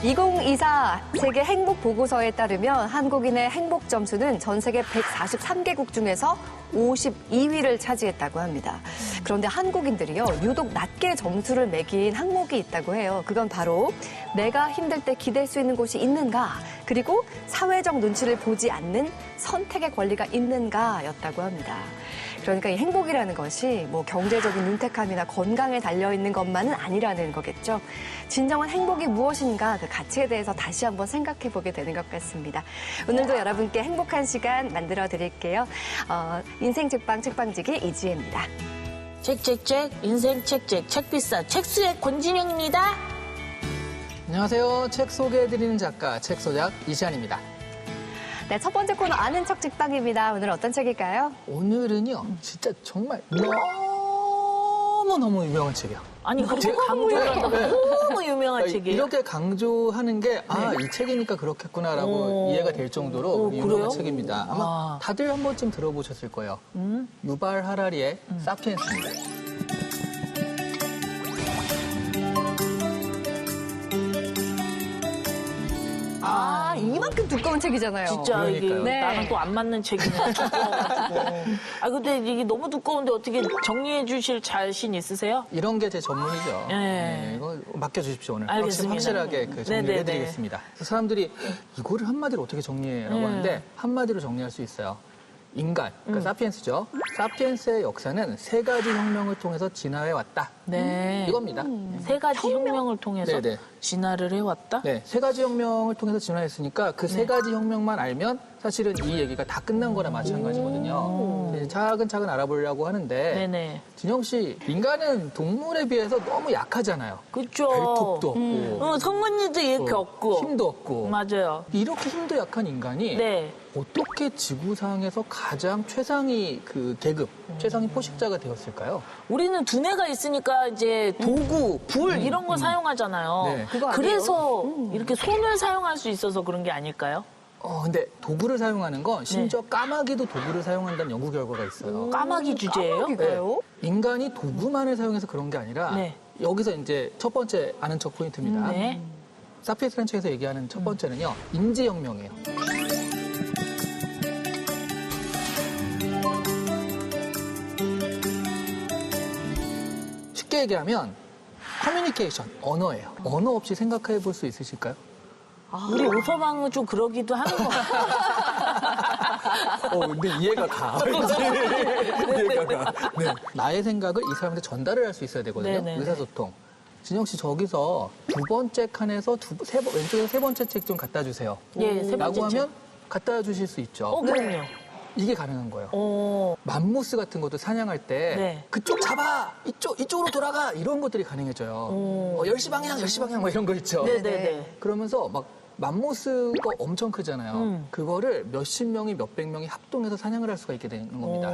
2024 세계 행복 보고서에 따르면 한국인의 행복 점수는 전 세계 143개국 중에서 52위를 차지했다고 합니다. 그런데 한국인들이요, 유독 낮게 점수를 매긴 항목이 있다고 해요. 그건 바로 내가 힘들 때 기댈 수 있는 곳이 있는가, 그리고 사회적 눈치를 보지 않는 선택의 권리가 있는가였다고 합니다. 그러니까 이 행복이라는 것이 뭐 경제적인 윤택함이나 건강에 달려있는 것만은 아니라는 거겠죠. 진정한 행복이 무엇인가 그 가치에 대해서 다시 한번 생각해보게 되는 것 같습니다. 오늘도 여러분께 행복한 시간 만들어 드릴게요. 인생 책방 책방지기 이지혜입니다. 책책책 인생 책책 책비싸 책수의 권진영입니다. 안녕하세요. 책 소개해드리는 작가 책소작 이시안입니다. 네, 첫 번째 코너 아는 척 책방입니다. 오늘 어떤 책일까요? 오늘은요, 진짜 정말 너무너무 유명한 책이에요. 아니 그렇게 강조를 한다고 너무 유명한 책이에요. 이렇게 강조하는 게 이 책이니까 그렇겠구나라고 이해가 될 정도로 유명한 그래요? 책입니다. 아마 다들 한 번쯤 들어보셨을 거예요. 유발 하라리의 사피엔스입니다. 이만큼 두꺼운 책이잖아요. 진짜 이게 그러니까요. 나랑 또 안 맞는 책이네. 두꺼워가지고. 근데 이게 너무 두꺼운데 어떻게 정리해 주실 자신 있으세요? 이런 게 제 전문이죠. 네. 이거 맡겨주십시오, 오늘. 알겠습니다. 확실하게 그 정리를 네네네. 해드리겠습니다. 그래서 사람들이 이거를 한마디로 어떻게 정리해라고 하는데 한마디로 정리할 수 있어요. 인간, 그러니까 사피엔스죠. 사피엔스의 역사는 세 가지 혁명을 통해서 진화해왔다. 네. 이겁니다. 세 가지 혁명을 통해서 네네. 진화를 해왔다? 네, 세 가지 혁명을 통해서 진화했으니까 그 세 가지 혁명만 알면 사실은 이 얘기가 다 끝난 거나 마찬가지거든요. 이제 차근차근 알아보려고 하는데 네네. 진영 씨, 인간은 동물에 비해서 너무 약하잖아요. 그쵸. 발톱도 없고 성문이도 이렇게 없고. 힘도 없고 맞아요. 이렇게 힘도 약한 인간이 네. 어떻게 지구상에서 가장 최상위 그 계급, 최상위 포식자가 되었을까요? 우리는 두뇌가 있으니까 이제 도구, 불 이런 거 사용하잖아요. 네. 그거 아니에요? 그래서 이렇게 손을 사용할 수 있어서 그런 게 아닐까요? 근데 도구를 사용하는 건 심지어 까마귀도 도구를 사용한다는 연구 결과가 있어요. 까마귀 주제예요? 까마귀가요? 인간이 도구만을 사용해서 그런 게 아니라 네. 여기서 이제 첫 번째 아는 척 포인트입니다. 네. 사피엔스라는 책에서 얘기하는 첫 번째는요. 인지혁명이에요. 쉽게 얘기하면 커뮤니케이션, 언어예요. 언어 없이 생각해 볼 수 있으실까요? 우리 오서방은 좀 그러기도 하는 것 같아요. 근데 이해가 가. 이해가 가. 네. 나의 생각을 이 사람한테 전달을 할 수 있어야 되거든요. 네네네. 의사소통. 진영 씨 저기서 두 번째 칸에서 왼쪽에서 세 번째 책 좀 갖다 주세요. 예, 세 번째 라고 책. 하면 갖다 주실 수 있죠. 그럼요. 이게 가능한 거예요. 어, 맘모스 같은 것도 사냥할 때 네. 그쪽 잡아! 이쪽으로 돌아가! 이런 것들이 가능해져요. 10시 방향, 10시 방향 뭐 이런 거 있죠. 네네네. 그러면서 막 맘모스가 엄청 크잖아요. 그거를 몇십 명이 몇백 명이 합동해서 사냥을 할 수가 있게 되는 겁니다.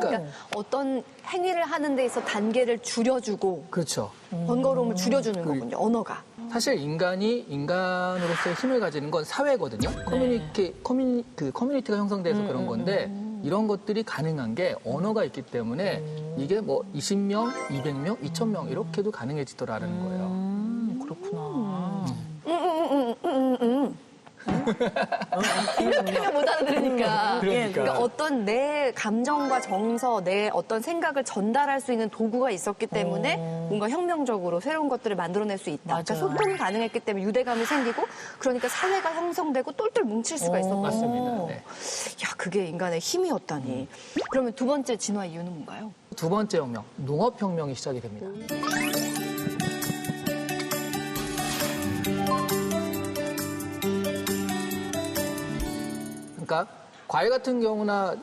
그러니까 어떤 행위를 하는 데 있어 단계를 줄여주고 그렇죠. 번거로움을 줄여주는 거군요, 언어가. 사실 인간이 인간으로서의 힘을 가지는 건 사회거든요. 커뮤니티가 형성돼서 그런 건데 이런 것들이 가능한 게 언어가 있기 때문에 이게 뭐 20명, 200명, 2000명 이렇게도 가능해지더라는 거예요. 그렇구나. 이렇게는 못 알아들으니까. 그러니까. 어떤 내 감정과 정서, 내 어떤 생각을 전달할 수 있는 도구가 있었기 때문에 뭔가 혁명적으로 새로운 것들을 만들어낼 수 있다. 그러니까 맞아요. 소통이 가능했기 때문에 유대감이 생기고 그러니까 사회가 형성되고 똘똘 뭉칠 수가 있었던 맞습니다. 네. 야, 그게 인간의 힘이었다니. 그러면 두 번째 진화 이유는 뭔가요? 두 번째 혁명, 농업혁명이 시작이 됩니다. 그러니까 과일 같은 경우나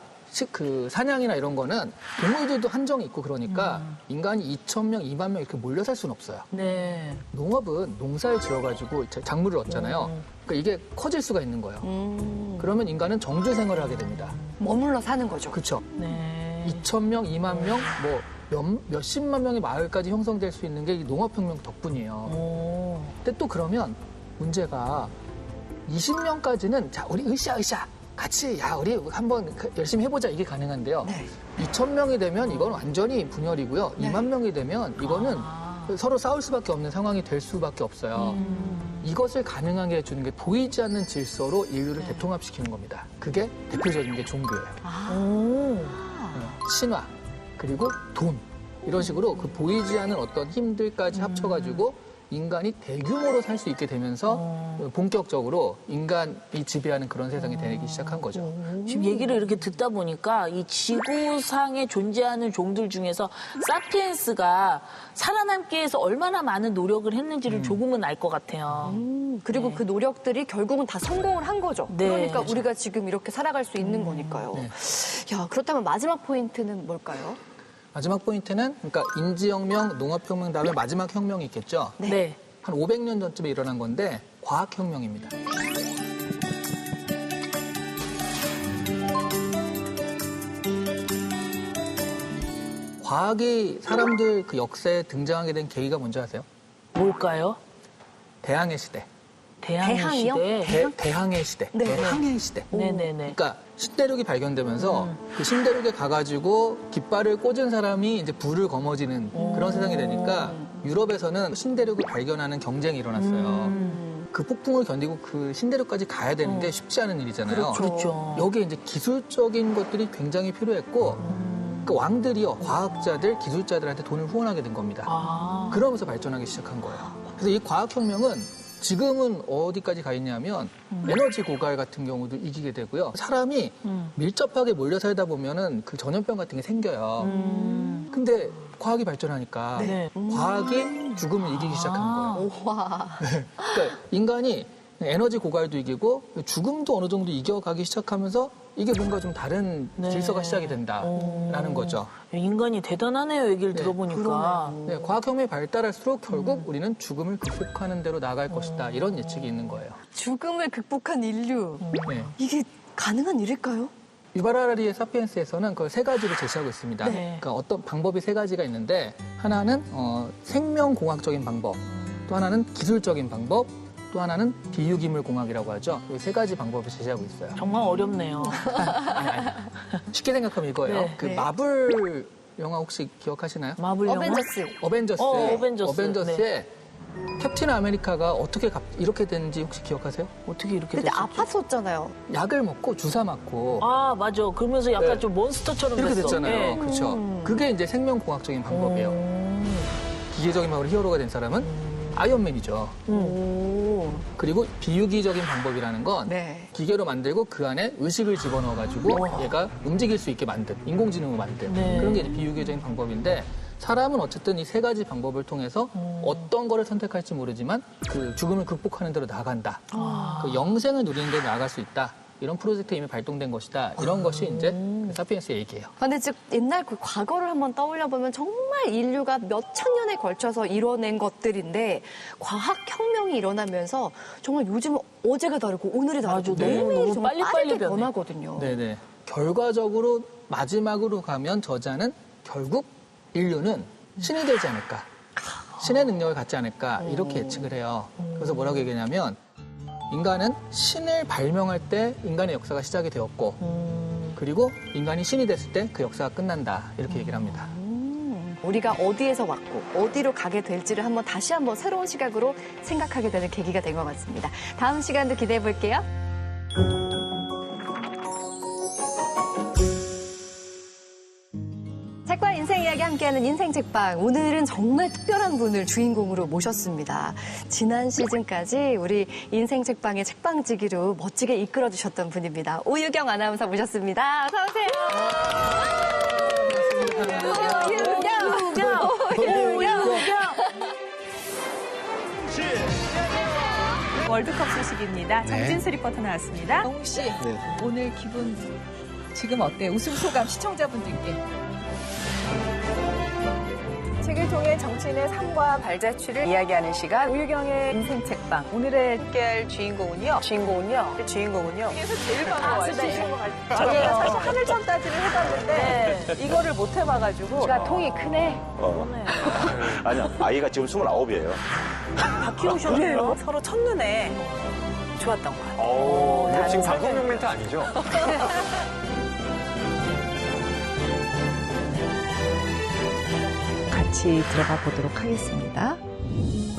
사냥이나 이런 거는 동물들도 한정이 있고 그러니까 인간이 2,000명, 2만 명 이렇게 몰려 살 수는 없어요. 네. 농업은 농사를 지어가지고 작물을 얻잖아요. 그러니까 이게 커질 수가 있는 거예요. 그러면 인간은 정주 생활을 하게 됩니다. 머물러 사는 거죠. 그렇죠. 네. 2,000명, 2만 명, 몇십만 명의 마을까지 형성될 수 있는 게 이 농업혁명 덕분이에요. 근데 또 그러면 문제가 20명까지는 자, 우리 으쌰 같이 우리 한번 열심히 해보자 이게 가능한데요. 네. 2,000명이 되면 이건 완전히 분열이고요. 네. 2만 명이 되면 이거는 서로 싸울 수밖에 없는 상황이 될 수밖에 없어요. 이것을 가능하게 해주는 게 보이지 않는 질서로 인류를 대통합시키는 겁니다. 그게 대표적인 게 종교예요. 신화, 그리고 돈. 이런 식으로 그 보이지 않는 어떤 힘들까지 합쳐가지고 인간이 대규모로 살 수 있게 되면서 본격적으로 인간이 지배하는 그런 세상이 되기 시작한 거죠. 지금 얘기를 이렇게 듣다 보니까 이 지구상에 존재하는 종들 중에서 사피엔스가 살아남기 위해서 얼마나 많은 노력을 했는지를 조금은 알 것 같아요. 그리고 그 노력들이 결국은 다 성공을 한 거죠. 네. 그러니까 우리가 지금 이렇게 살아갈 수 있는 거니까요. 네. 야, 그렇다면 마지막 포인트는 뭘까요? 마지막 포인트는 그러니까 인지혁명, 농업혁명 다음에 마지막 혁명이 있겠죠. 네. 한 500년 전쯤에 일어난 건데 과학혁명입니다. 과학이 사람들 그 역사에 등장하게 된 계기가 뭔지 아세요? 뭘까요? 대항해 시대. 대항해 대항이요? 시대. 대항해 시대. 네. 대항해 시대. 네네네. 그러니까 신대륙이 발견되면서 그 신대륙에 가가지고 깃발을 꽂은 사람이 이제 불을 거머쥐는 그런 세상이 되니까 유럽에서는 신대륙을 발견하는 경쟁이 일어났어요. 그 폭풍을 견디고 그 신대륙까지 가야 되는 게 쉽지 않은 일이잖아요. 그렇죠. 여기에 이제 기술적인 것들이 굉장히 필요했고 그 왕들이요, 과학자들, 기술자들한테 돈을 후원하게 된 겁니다. 아. 그러면서 발전하기 시작한 거예요. 그래서 이 과학혁명은 지금은 어디까지 가 있냐면 에너지 고갈 같은 경우도 이기게 되고요. 사람이 밀접하게 몰려 살다 보면은 그 전염병 같은 게 생겨요. 근데 과학이 발전하니까 네. 과학이 죽음을 이기기 시작한 거예요. 와. 그러니까 인간이 에너지 고갈도 이기고 죽음도 어느 정도 이겨가기 시작하면서 이게 뭔가 좀 다른 네. 질서가 시작이 된다라는 거죠. 인간이 대단하네요, 얘기를 네. 들어보니까. 네, 과학혁명이 발달할수록 결국 우리는 죽음을 극복하는 대로 나아갈 것이다. 이런 예측이 있는 거예요. 죽음을 극복한 인류. 네. 이게 가능한 일일까요? 유발 하라리의 사피엔스에서는 그걸 세 가지로 제시하고 있습니다. 네. 그러니까 어떤 방법이 세 가지가 있는데 하나는 생명공학적인 방법, 또 하나는 기술적인 방법, 또 하나는 비유기물공학이라고 하죠. 이 세 가지 방법을 제시하고 있어요. 정말 어렵네요. 아니. 쉽게 생각하면 이거예요. 네. 그 네. 마블 영화 혹시 기억하시나요? 마블 영화? 어벤져스. 어벤져스. 어벤져스. 캡틴 아메리카가 어떻게 이렇게 됐는지 혹시 기억하세요? 어떻게 이렇게 그때 됐었지? 아팠었잖아요. 약을 먹고 주사 맞고 아, 맞아. 그러면서 약간 네. 좀 몬스터처럼 이렇게 됐어. 됐잖아요. 네. 그렇죠. 그게 이제 생명공학적인 방법이에요. 기계적인 방법으로 히어로가 된 사람은 아이언맨이죠. 오. 그리고 비유기적인 방법이라는 건 네. 기계로 만들고 그 안에 의식을 집어넣어가지고 얘가 움직일 수 있게 만든, 인공지능으로 만든 네. 그런 게 이제 비유기적인 방법인데 사람은 어쨌든 이 세 가지 방법을 통해서 어떤 거를 선택할지 모르지만 그 죽음을 극복하는 대로 나아간다. 그 영생을 누리는 대로 나아갈 수 있다. 이런 프로젝트가 이미 발동된 것이다. 이런 것이 이제 그 사피엔스의 얘기예요. 근데 즉 옛날 그 과거를 한번 떠올려 보면 정말 인류가 몇 천 년에 걸쳐서 이뤄낸 것들인데 과학 혁명이 일어나면서 정말 요즘은 어제가 다르고 오늘이 다르고 맞아. 매일매일 너무 정말 빨리빨리 빠르게 변해. 변하거든요. 네네. 결과적으로 마지막으로 가면 저자는 결국 인류는 신이 되지 않을까. 신의 능력을 갖지 않을까. 이렇게 예측을 해요. 그래서 뭐라고 얘기하냐면 인간은 신을 발명할 때 인간의 역사가 시작이 되었고 그리고 인간이 신이 됐을 때 그 역사가 끝난다. 이렇게 얘기를 합니다. 우리가 어디에서 왔고 어디로 가게 될지를 다시 한번 새로운 시각으로 생각하게 되는 계기가 된 것 같습니다. 다음 시간도 기대해 볼게요. 책과 인생 이야기 함께하는 인생 책방. 오늘은 정말 특별한 분을 주인공으로 모셨습니다. 지난 시즌까지 우리 인생 책방의 책방지기로 멋지게 이끌어주셨던 분입니다. 오유경 아나운서 모셨습니다. 어서 오세요. 월드컵 소식입니다. 정진수 리포터 나왔습니다. 영웅 씨, 오늘 기분 지금 어때요? 우승 소감 시청자분들께. 책을 통해 정치인의 삶과 발자취를 이야기하는 시간 오유경의 인생 책방. 오늘의 함께할 주인공은요. 그래서 제일 반가워요. 저희가 사실 하늘천 따지를 해봤는데 이거를 못 해봐가지고 제가 통이 크네. 아니야, 아이가 지금 29이에요. 다 키우셨네요. 서로 첫눈에 좋았던 것 같아요. 이거 지금 방송용 멘트 아니죠? 같이 들어가 보도록 하겠습니다.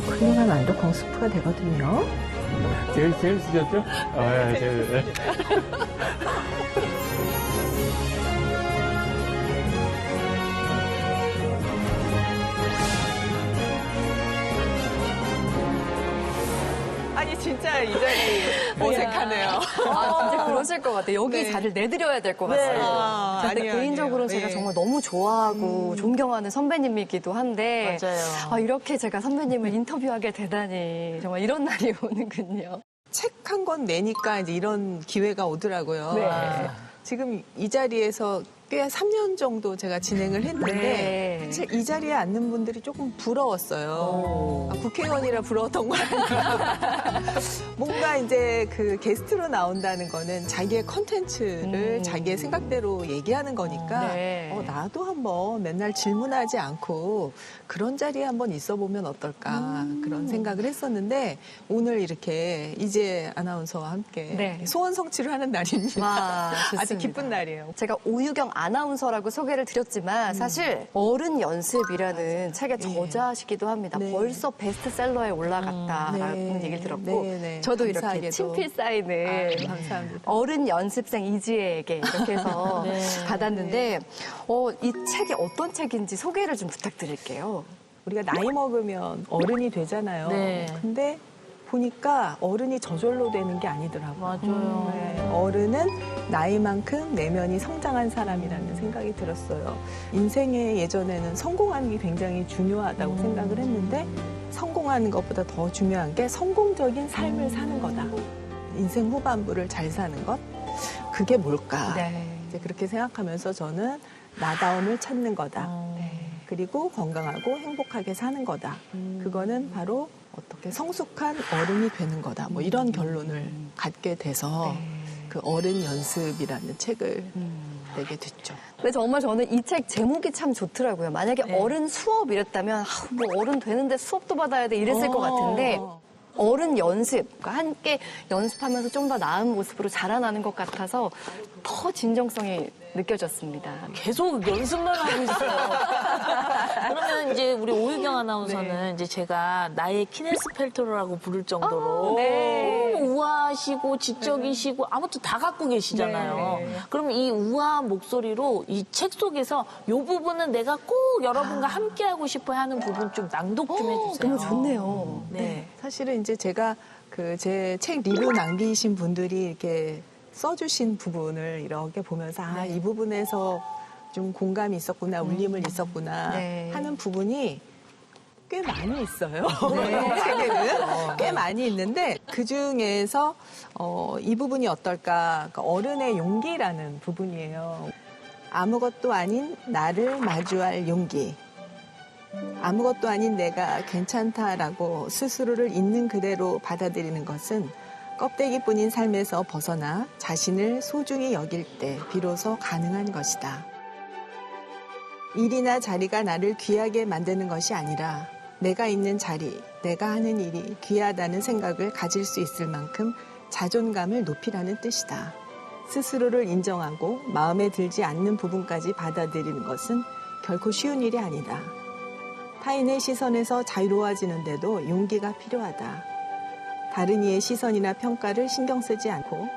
훌륭한 완두콩 스프가 되거든요. 재밌으셨죠? 아니 진짜 이 자리 어색하네요. 아, 진짜 그러실 것 같아요. 여기 네. 자리를 내드려야 될 것 같아요. 아, 근데 아니에요, 개인적으로는 아니에요. 제가 네. 정말 너무 좋아하고 존경하는 선배님이기도 한데 맞아요. 아, 이렇게 제가 선배님을 인터뷰하게 되다니 정말 이런 날이 오는군요. 책 한 권 내니까 이제 이런 기회가 오더라고요. 네. 지금 이 자리에서 꽤 3년 정도 제가 진행을 했는데 네. 사실 이 자리에 앉는 분들이 조금 부러웠어요. 아, 국회의원이라 부러웠던 거 아닌가. 뭔가 이제 그 게스트로 나온다는 거는 자기의 컨텐츠를 자기의 생각대로 얘기하는 거니까 네. 나도 한번 맨날 질문하지 않고 그런 자리에 한번 있어보면 어떨까 그런 생각을 했었는데 오늘 이렇게 이재 아나운서와 함께 네. 소원 성취를 하는 날입니다. 와, 아주 좋습니다. 기쁜 날이에요. 제가 오유경 아나운서라고 소개를 드렸지만 사실 어른 연습이라는 책의 저자시기도 합니다. 네. 벌써 베스트셀러에 올라갔다라는 네. 얘기를 들었고 네, 네. 저도 이렇게 감사하게도. 친필 사인을 감사합니다. 어른 연습생 이지혜에게 이렇게 해서 네. 받았는데 이 책이 어떤 책인지 소개를 좀 부탁드릴게요. 우리가 나이 먹으면 어른이 되잖아요. 네. 근데 보니까 어른이 저절로 되는 게 아니더라고요. 맞아요. 네, 어른은 나이만큼 내면이 성장한 사람이라는 생각이 들었어요. 인생에 예전에는 성공하는 게 굉장히 중요하다고 생각을 했는데 성공하는 것보다 더 중요한 게 성공적인 삶을 사는 거다. 인생 후반부를 잘 사는 것? 그게 뭘까? 네. 이제 그렇게 생각하면서 저는 나다움을 찾는 거다. 그리고 건강하고 행복하게 사는 거다. 그거는 바로 어떻게 성숙한 어른이 되는 거다. 뭐 이런 결론을 갖게 돼서 그 어른 연습이라는 책을 내게 됐죠. 근데 정말 저는 이 책 제목이 참 좋더라고요. 만약에 네. 어른 수업 이랬다면 뭐 어른 되는데 수업도 받아야 돼 이랬을 것 같은데 어른 연습, 그러니까 함께 연습하면서 좀 더 나은 모습으로 자라나는 것 같아서 더 진정성이 느껴졌습니다. 계속 연습만 하고 있어요. 그러면 이제 우리 오유경 아나운서는 이제 제가 나의 키네스 펠트로라고 부를 정도로 네. 너무 우아하시고 지적이시고 아무튼 다 갖고 계시잖아요. 네. 그럼 이 우아한 목소리로 이 책 속에서 이 부분은 내가 꼭 여러분과 함께 하고 싶어 하는 부분 좀 낭독 좀 해주세요. 너무 좋네요. 네. 사실은 이제 제가 그 제 책 리뷰 남기신 분들이 이렇게 써주신 부분을 이렇게 보면서 이 부분에서 좀 공감이 있었구나, 울림을 있었구나 네. 하는 부분이 꽤 많이 있어요. 책에는 꽤 많이 있는데 그 중에서 이 부분이 어떨까? 그러니까 어른의 용기라는 부분이에요. 아무것도 아닌 나를 마주할 용기. 아무것도 아닌 내가 괜찮다라고 스스로를 있는 그대로 받아들이는 것은 껍데기뿐인 삶에서 벗어나 자신을 소중히 여길 때 비로소 가능한 것이다. 일이나 자리가 나를 귀하게 만드는 것이 아니라 내가 있는 자리, 내가 하는 일이 귀하다는 생각을 가질 수 있을 만큼 자존감을 높이라는 뜻이다. 스스로를 인정하고 마음에 들지 않는 부분까지 받아들이는 것은 결코 쉬운 일이 아니다. 타인의 시선에서 자유로워지는데도 용기가 필요하다. 다른 이의 시선이나 평가를 신경 쓰지 않고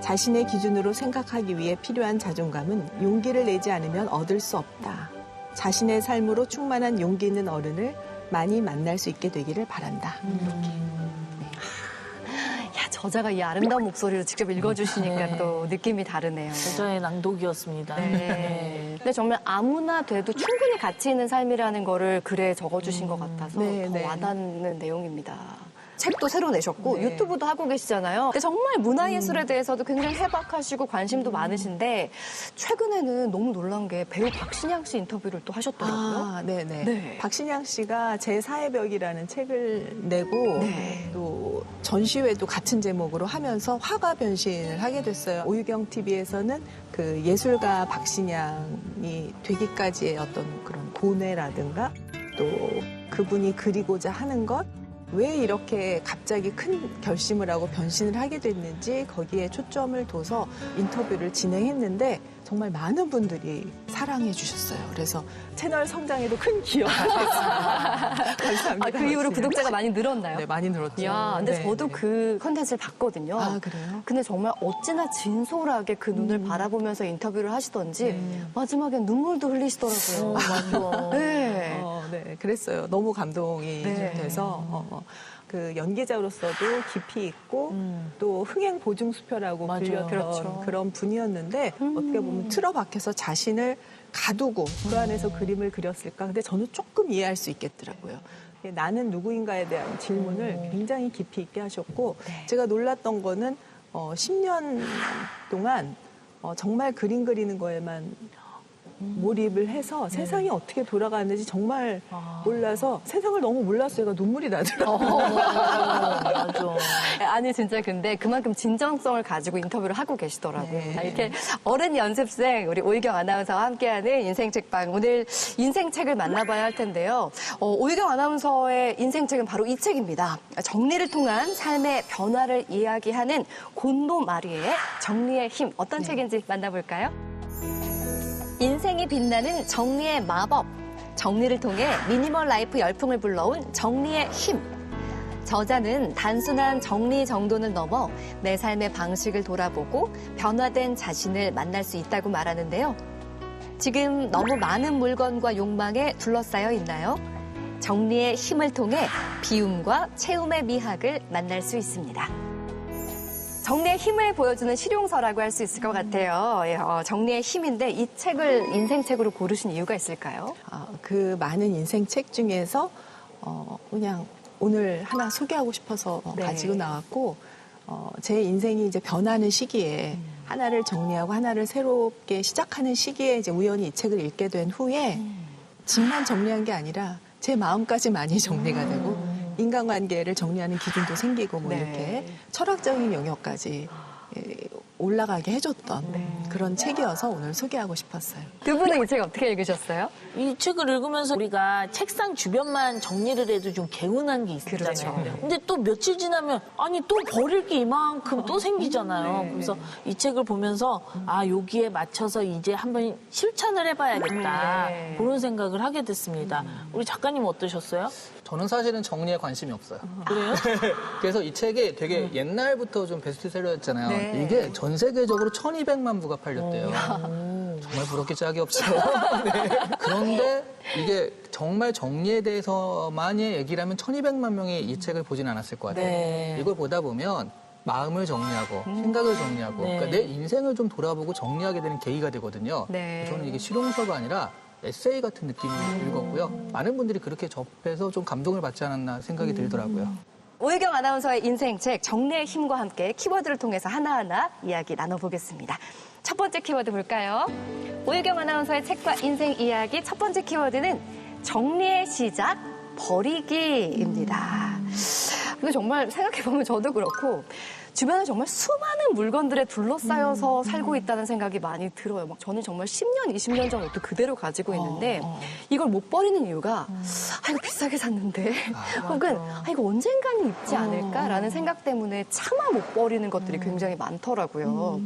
자신의 기준으로 생각하기 위해 필요한 자존감은 용기를 내지 않으면 얻을 수 없다. 자신의 삶으로 충만한 용기 있는 어른을 많이 만날 수 있게 되기를 바란다. 야, 저자가 이 아름다운 목소리로 직접 읽어주시니까 또 느낌이 다르네요. 저의 낭독이었습니다. 네. 근데 정말 아무나 돼도 충분히 가치 있는 삶이라는 거를 글에 적어주신 것 같아서 네, 더 네. 와닿는 내용입니다. 책도 새로 내셨고 네. 유튜브도 하고 계시잖아요. 근데 정말 문화예술에 대해서도 굉장히 해박하시고 관심도 많으신데 최근에는 너무 놀란 게 배우 박신양 씨 인터뷰를 또 하셨더라고요. 네네. 네. 박신양 씨가 제 사회 벽이라는 책을 내고 네. 또 전시회도 같은 제목으로 하면서 화가 변신을 하게 됐어요. 오유경 TV에서는 그 예술가 박신양이 되기까지의 어떤 그런 고뇌라든가 또 그분이 그리고자 하는 것 왜 이렇게 갑자기 큰 결심을 하고 변신을 하게 됐는지 거기에 초점을 둬서 인터뷰를 진행했는데 정말 많은 분들이 사랑해 주셨어요. 그래서 채널 성장에도 큰 기여가 됐습니다. 감사합니다. 그 이후로 구독자가 많이 늘었나요? 네, 많이 늘었죠. 야, 근데 네, 저도 네. 그 컨텐츠를 봤거든요. 아, 그래요? 근데 정말 어찌나 진솔하게 그 눈을 바라보면서 인터뷰를 하시던지 마지막엔 눈물도 흘리시더라고요. 맞아. 네. 네, 그랬어요. 너무 감동이 네. 좀 돼서 그 연기자로서도 깊이 있고 또 흥행 보증 수표라고 맞아요. 불렸던 그렇죠. 그런 분이었는데 어떻게 보면 틀어박혀서 자신을 가두고 그 안에서 그림을 그렸을까? 근데 저는 조금 이해할 수 있겠더라고요. 나는 누구인가에 대한 질문을 굉장히 깊이 있게 하셨고 제가 놀랐던 거는 10년 동안 정말 그림 그리는 거에만 몰입을 해서 세상이 어떻게 돌아가는지 정말 몰라서 세상을 너무 몰라서 제가 눈물이 나더라고요. 맞아. 아니 진짜 근데 그만큼 진정성을 가지고 인터뷰를 하고 계시더라고요. 네. 자, 이렇게 어른 연습생 우리 오유경 아나운서와 함께하는 인생책방 오늘 인생책을 만나봐야 할 텐데요. 오유경 아나운서의 인생책은 바로 이 책입니다. 정리를 통한 삶의 변화를 이야기하는 곤도 마리의 정리의 힘 어떤 책인지 만나볼까요? 인생이 빛나는 정리의 마법. 정리를 통해 미니멀 라이프 열풍을 불러온 정리의 힘. 저자는 단순한 정리 정돈을 넘어 내 삶의 방식을 돌아보고 변화된 자신을 만날 수 있다고 말하는데요. 지금 너무 많은 물건과 욕망에 둘러싸여 있나요? 정리의 힘을 통해 비움과 채움의 미학을 만날 수 있습니다. 정리의 힘을 보여주는 실용서라고 할 수 있을 것 같아요. 정리의 힘인데 이 책을 인생책으로 고르신 이유가 있을까요? 그 많은 인생책 중에서 그냥 오늘 하나 소개하고 싶어서 네. 가지고 나왔고 제 인생이 이제 변하는 시기에 하나를 정리하고 하나를 새롭게 시작하는 시기에 이제 우연히 이 책을 읽게 된 후에 집만 정리한 게 아니라 제 마음까지 많이 정리가 되고 인간관계를 정리하는 기준도 생기고 뭐 네. 이렇게 철학적인 영역까지 올라가게 해줬던 그런 책이어서 오늘 소개하고 싶었어요. 두 분은 이 책 어떻게 읽으셨어요? 이 책을 읽으면서 우리가 책상 주변만 정리를 해도 좀 개운한 게 있잖아요. 그렇죠. 근데 또 며칠 지나면 아니 또 버릴 게 이만큼 또 생기잖아요. 그래서 이 책을 보면서 여기에 맞춰서 이제 한번 실천을 해봐야겠다. 네. 그런 생각을 하게 됐습니다. 우리 작가님 어떠셨어요? 저는 사실은 정리에 관심이 없어요. 그래요? 그래서 이 책이 되게 옛날부터 좀 베스트셀러였잖아요. 네. 이게 전 세계적으로 1200만 부가 팔렸대요. 정말 부럽게 짝이 없어요. 네. 그런데 이게 정말 정리에 대해서만이 얘기를 하면 1200만 명이 이 책을 보진 않았을 것 같아요. 네. 이걸 보다 보면 마음을 정리하고 생각을 정리하고 네. 그러니까 내 인생을 좀 돌아보고 정리하게 되는 계기가 되거든요. 네. 저는 이게 실용서가 아니라 에세이 같은 느낌으로 읽었고요. 많은 분들이 그렇게 접해서 좀 감동을 받지 않았나 생각이 들더라고요. 오유경 아나운서의 인생책 정리의 힘과 함께 키워드를 통해서 하나하나 이야기 나눠보겠습니다. 첫 번째 키워드 볼까요? 오유경 아나운서의 책과 인생 이야기 첫 번째 키워드는 정리의 시작, 버리기입니다. 근데 정말 생각해보면 저도 그렇고 주변에 정말 수많은 물건들에 둘러싸여서 살고 있다는 생각이 많이 들어요. 막 저는 정말 10년, 20년 전 옷도 그대로 가지고 있는데 이걸 못 버리는 이유가 이거 비싸게 샀는데 혹은 이거 언젠가는 입지 않을까라는 생각 때문에 차마 못 버리는 것들이 굉장히 많더라고요.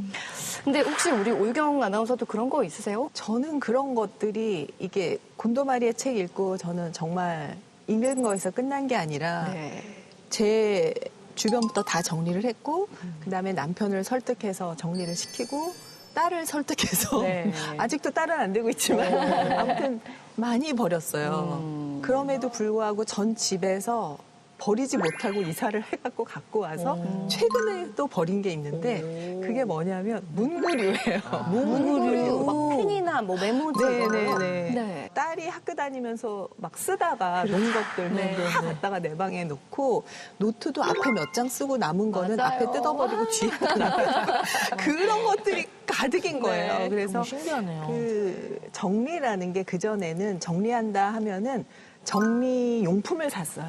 근데 혹시 우리 오유경 아나운서도 그런 거 있으세요? 저는 그런 것들이 이게 곤도마리의 책 읽고 저는 정말 읽는 거에서 끝난 게 아니라 네. 제 주변부터 다 정리를 했고 그다음에 남편을 설득해서 정리를 시키고 딸을 설득해서 네. 아직도 딸은 안 되고 있지만 아무튼 많이 버렸어요. 그럼에도 불구하고 전 집에서 버리지 못하고 이사를 해갖고 갖고 와서 최근에 또 버린 게 있는데 그게 뭐냐면 문구류예요. 문구류, 막 펜이나 뭐 메모지. 네네네. 네. 딸이 학교 다니면서 막 쓰다가 놓은 것들 다 갖다가 내 방에 놓고 노트도 앞에 몇 장 쓰고 남은 거는 맞아요. 앞에 뜯어버리고 뒤에다 놔두고 그런 것들이 가득인 거예요. 그래서 너무 신기하네요. 그 정리라는 게 그전에는 정리한다 하면은 정리 용품을 샀어요.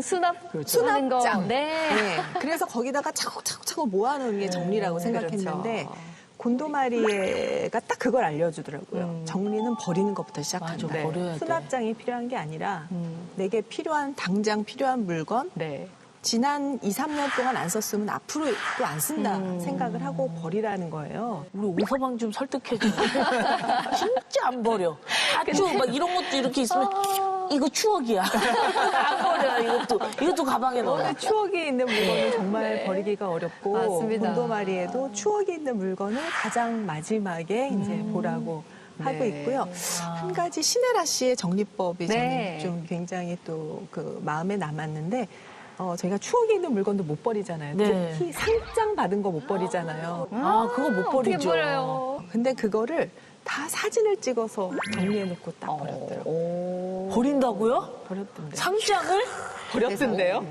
수납 하는 거. 수납장. 네. 네. 그래서 거기다가 차곡차곡 모아놓는 게 정리라고 생각했는데 그렇죠. 곤도마리에가 딱 그걸 알려주더라고요. 정리는 버리는 것부터 시작한다. 맞아, 버려야 돼. 수납장이 필요한 게 아니라 내게 필요한 당장 필요한 물건 네. 지난 2, 3년 동안 안 썼으면 앞으로 또 안 쓴다 생각을 하고 버리라는 거예요. 우리 오서방 좀 설득해줘. 진짜 안 버려. 아주 막 이런 것도 이렇게 있으면 이거 추억이야. 안 버려. 이것도 가방에 넣어. 근데 추억이 있는 물건은 정말 버리기가 어렵고 맞습니다. 곤도마리에도 추억이 있는 물건을 가장 마지막에 이제 보라고 하고 있고요. 한 가지 신혜라 씨의 정리법이 네. 저는 좀 굉장히 또 그 마음에 남았는데 저희가 추억이 있는 물건도 못 버리잖아요. 네. 특히 상장 받은 거 못 버리잖아요. 그거 못 어떻게 버리죠. 버려요? 근데 그거를 다 사진을 찍어서 정리해놓고 딱 버렸더라고요. 버린다고요? 버렸던데. 상장을? 버렸던데요?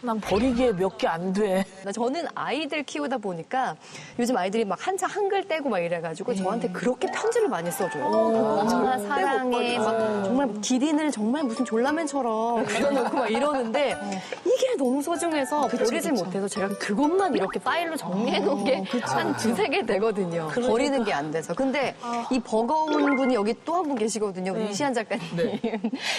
난 버리기에 몇 개 안 돼. 저는 아이들 키우다 보니까 요즘 아이들이 막 한창 한글 떼고 막 이래가지고 저한테 그렇게 편지를 많이 써줘요. 엄마 사랑해. 막 정말 기린을 정말 무슨 졸라맨처럼 그려놓고 막 이러는데 이게 너무 소중해서 버리질 못해서 제가 그것만 이렇게 파일로 정리해놓은 게 한 두세 개 되거든요. 버리는 게 안 돼서. 근데 이 버거운 분이 여기 또 한 분 계시거든요. 우리 이시안 작가님.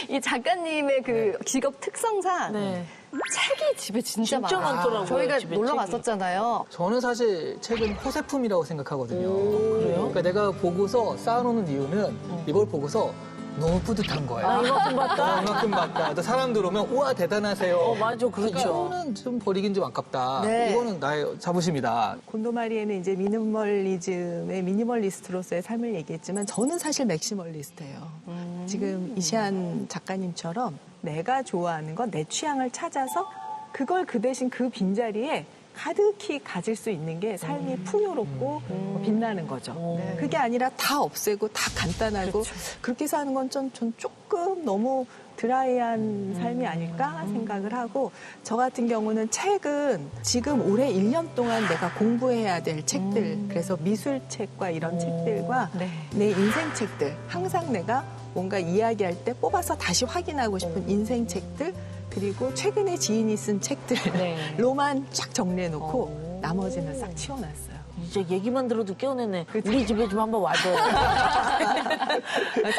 이 작가님의 그 직업 특성상 네. 책이 집에 진짜 많아요. 많더라고요, 저희가 집에 놀러 책이. 갔었잖아요. 저는 사실 책은 허세품이라고 생각하거든요. 그러니까 내가 보고서 쌓아놓는 이유는 이걸 보고서 너무 뿌듯한 거예요. 이만큼 봤다? 이만큼 봤다. 또 사람들 오면 우와 대단하세요. 맞아, 그렇죠. 이거는 좀 버리긴 좀 아깝다. 네. 이거는 나의 자부심이다. 곤도마리에는 이제 미니멀리즘의 미니멀리스트로서의 삶을 얘기했지만 저는 사실 맥시멀리스트예요. 지금 이시안 작가님처럼 내가 좋아하는 건 내 취향을 찾아서 그걸 그 대신 그 빈자리에 가득히 가질 수 있는 게 삶이 풍요롭고 빛나는 거죠. 그게 아니라 다 없애고 다 간단하고 그렇게 사는 건 전 조금 너무 드라이한 삶이 아닐까 생각을 하고 저 같은 경우는 책은 지금 올해 1년 동안 내가 공부해야 될 책들 그래서 미술책과 이런 책들과 내 인생 책들 항상 내가 뭔가 이야기할 때 뽑아서 다시 확인하고 싶은 인생 책들 그리고 최근에 지인이 쓴 책들로만 쫙 정리해놓고 나머지는 싹 치워놨어요. 이제 얘기만 들어도 깨어내네. 우리 집에 좀 한번 와줘요.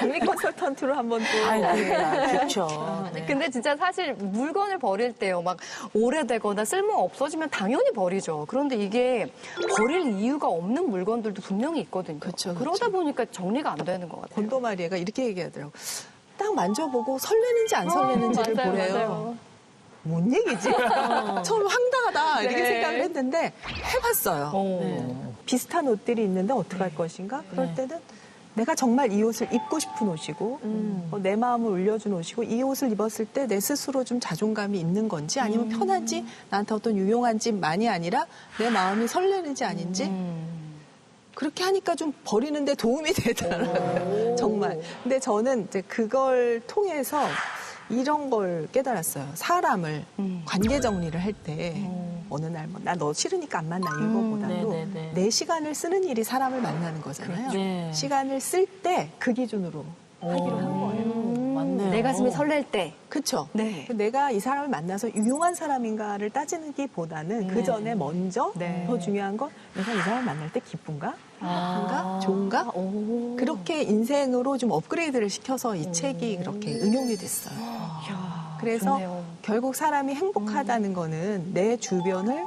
정리 컨설턴트로 한번 또. 아이고, 좋죠. 네. 근데 진짜 사실 물건을 버릴 때요. 막 오래되거나 쓸모 없어지면 당연히 버리죠. 그런데 이게 버릴 이유가 없는 물건들도 분명히 있거든요. 그렇죠, 그러다 보니까 정리가 안 되는 것 같아요. 곤도마리에가 이렇게 얘기하더라고. 딱 만져보고 설레는지 안 설레는지를 맞아요, 보래요. 맞아요. 뭔 얘기지? 처음 황당하다 이렇게 네. 생각을 했는데 해봤어요. 네. 비슷한 옷들이 있는데 어떡할 것인가? 그럴 때는 내가 정말 이 옷을 입고 싶은 옷이고 내 마음을 울려준 옷이고 이 옷을 입었을 때 내 스스로 좀 자존감이 있는 건지 아니면 편한지 나한테 어떤 유용한지만이 아니라 내 마음이 설레는지 아닌지 그렇게 하니까 좀 버리는데 도움이 되더라고요. 정말. 근데 저는 이제 그걸 통해서 이런 걸 깨달았어요. 사람을 관계 정리를 할 때 어느 날 나 너 싫으니까 안 만나 이거보다도 네네네. 내 시간을 쓰는 일이 사람을 만나는 거잖아요. 네. 시간을 쓸 때 그 기준으로 하기로 한 거예요. 맞네요. 내 가슴이 설렐 때. 그렇죠. 네. 내가 이 사람을 만나서 유용한 사람인가를 따지기보다는 그 전에 먼저 네. 더 중요한 건 내가 이 사람을 만날 때 기쁜가? 행복한가? 좋은가? 그렇게 인생으로 좀 업그레이드를 시켜서 이 책이 그렇게 응용이 됐어요. 그래서 좋네요. 결국 사람이 행복하다는 거는 내 주변을